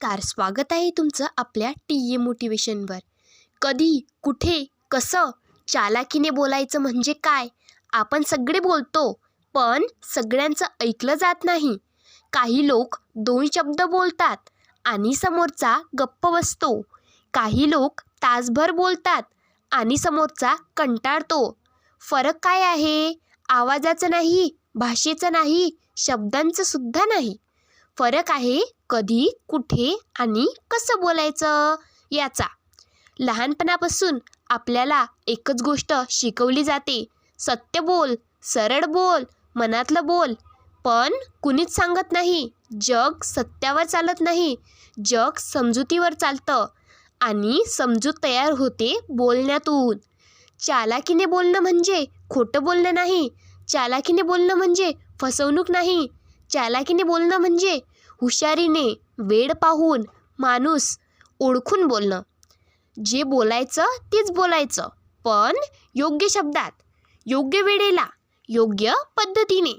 नमस्कार, स्वागत आहे तुमचं आपल्या टी ए मोटिवेशनवर. कधी, कुठे, कसं चालाकीने बोलायचं म्हणजे काय? आपण सगळे बोलतो, पण सगळ्यांचं ऐकलं जात नाही. काही लोक 2 शब्द बोलतात आणि समोरचा गप्प बसतो. काही लोक तासभर बोलतात आणि समोरचा कंटाळतो. फरक काय आहे? आवाजाचा नाही, भाषेचा नाही, शब्दांचं सुद्धा नाही. फरक आहे कधी, कुठे आणि कसं बोलायचं याचा. लहानपणापासून आपल्याला एकच गोष्ट शिकवली जाते, सत्य बोल, सरळ बोल, मनातलं बोल. पण कुणीच सांगत नाही, जग सत्यावर चालत नाही, जग समजुतीवर चालतं आणि समजूत तयार होते बोलण्यातून. चालाकीने बोलणं म्हणजे खोटं बोलणं नाही, चालाकीने बोलणं म्हणजे फसवणूक नाही, चालाकीने बोलणं म्हणजे हुशारीने, वेळ पाहून, माणूस ओळखून बोलणं. जे बोलायचं तेच बोलायचं, पण योग्य शब्दात, योग्य वेळेला, योग्य पद्धतीने.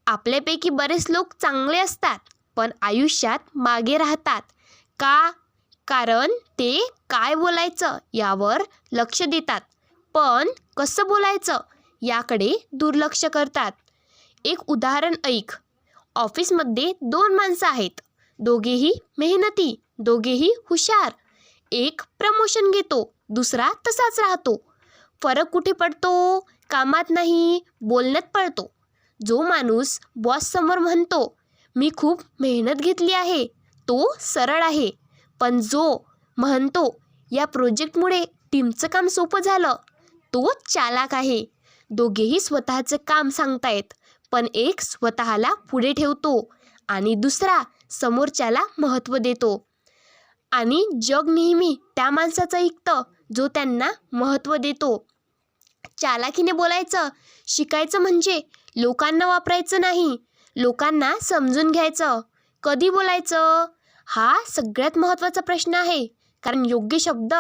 आपल्यापैकी बरेच लोक चांगले असतात, पण आयुष्यात मागे राहतात. का? कारण ते काय बोलायचं यावर लक्ष देतात, पण कसं बोलायचं याकडे दुर्लक्ष करतात. एक उदाहरण ऐक. ऑफिसमध्ये 2 माणसं आहेत. दोघेही मेहनती, दोघेही हुशार. एक प्रमोशन घेतो, दुसरा तसाच राहतो. फरक कुठे पडतो? कामात नाही, बोलण्यात पडतो. जो माणूस बॉस समोर म्हणतो, मी खूप मेहनत घेतली आहे, तो सरळ आहे. पण जो म्हणतो, या प्रोजेक्टमुळे टीमचं काम सोपं झालं, तो चालाक आहे. दोघेही स्वतःचं काम सांगतायत, पण एक स्वतःला पुढे ठेवतो आणि दुसरा समोरच्याला महत्त्व देतो. आणि जग नेहमी त्या माणसाचं ऐकतं जो त्यांना महत्त्व देतो. चालाकीने बोलायचं शिकायचं म्हणजे लोकांना वापरायचं नाही, लोकांना समजून घ्यायचं. कधी बोलायचं? हा सगळ्यात महत्त्वाचा प्रश्न आहे. कारण योग्य शब्द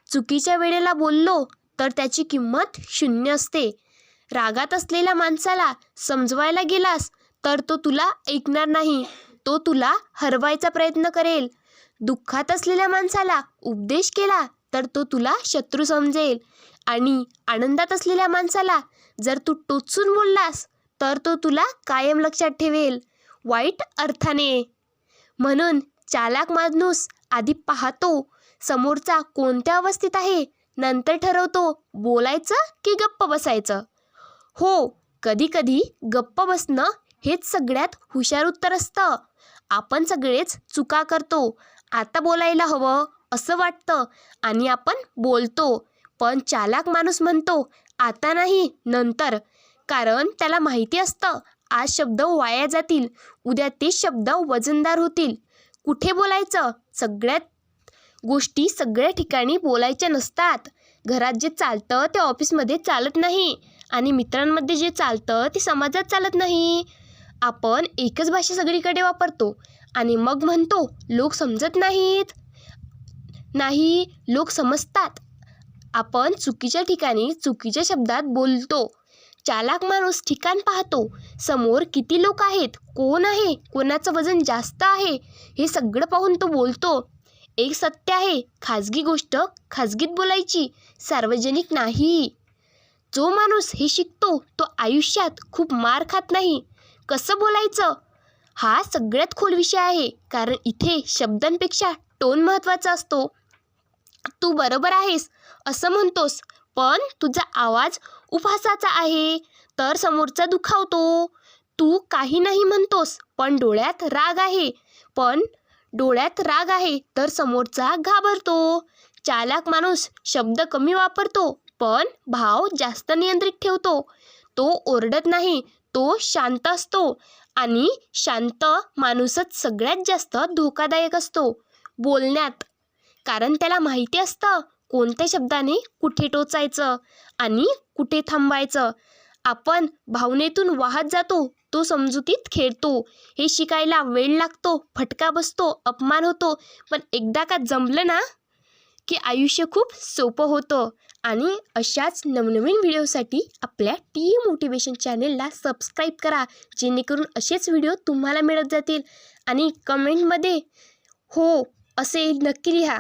चुकीच्या वेळेला बोललो तर त्याची किंमत 0 असते. रागात असलेल्या माणसाला समजवायला गेलास तर तो तुला ऐकणार नाही, तो तुला हरवायचा प्रयत्न करेल. दुःखात असलेल्या माणसाला उपदेश केला तर तो तुला शत्रू समजेल. आणि आनंदात असलेल्या माणसाला जर तू टोचून बोललास तर तो तुला कायम लक्षात ठेवेल, वाईट अर्थाने. म्हणून चालाक माणूस आधी पाहतो समोरचा कोणत्या अवस्थेत आहे, नंतर ठरवतो बोलायचं की गप्प बसायचं. हो, कधी गप्प बसणं हेच सगळ्यात हुशार उत्तर असतं. आपण सगळेच चुका करतो. आता बोलायला हवं असं वाटतं आणि आपण बोलतो. पण चालाक माणूस म्हणतो, आता नाही, नंतर. कारण त्याला माहिती असतं आज शब्द वाया जातील, उद्या ते शब्द वजनदार होतील. कुठे बोलायचं? सगळ्यात गोष्टी सगळ्या ठिकाणी बोलायच्या नसतात. घरात जे चालतं ते ऑफिसमध्ये चालत नाही आणि मित्रांमध्ये जे चालतं ते समाजात चालत नाही. आपण एकच भाषा सगळीकडे वापरतो आणि मग म्हणतो लोक समजत नाहीत. नाही, लोक समजतात. आपण चुकीच्या ठिकाणी चुकीच्या शब्दात बोलतो. चालाक माणूस ठिकाण पाहतो, समोर किती लोक आहेत, कोण आहे, कोणाचं वजन जास्त आहे, हे सगळं पाहून तो बोलतो. एक सत्य आहे, खाजगी गोष्ट खाजगीत बोलायची, सार्वजनिक नाही. जो माणूस हे शिकतो तो आयुष्यात खूप मार खात नाही. कसं बोलायचं हा सगळ्यात खोल विषय आहे, कारण इथे शब्दांपेक्षा टोन महत्त्वाचा असतो. तू बरोबर आहेस असं म्हणतोस, पण तुझा आवाज उपहासाचा आहे तर समोरचा दुखावतो. तू काही नाही म्हणतोस, पण डोळ्यात राग आहे तर समोरचा घाबरतो. चालाक माणूस शब्द कमी वापरतो, पण भाव जास्त नियंत्रित ठेवतो. तो ओरडत नाही, तो शांत असतो आणि शांत माणूसच सगळ्यात जास्त धोकादायक असतो बोलण्यात. कारण त्याला माहिती असतं कोणत्या शब्दाने कुठे टोचायचं आणि कुठे थांबायचं. आपण भावनेतून वाहत जातो, तो समजुतीत खेळतो. हे शिकायला वेळ लागतो, फटका बसतो, अपमान होतो, पण एकदा का जमलं ना की आयुष्य खूप सोपं होतं. आणि अशाच नवनवीन व्हिडिओसाठी आपल्या टी ए मोटिवेशन चॅनेलला सबस्क्राईब करा, जेणेकरून असेच व्हिडिओ तुम्हाला मिळत जातील. आणि कमेंटमध्ये हो असे नक्की लिहा.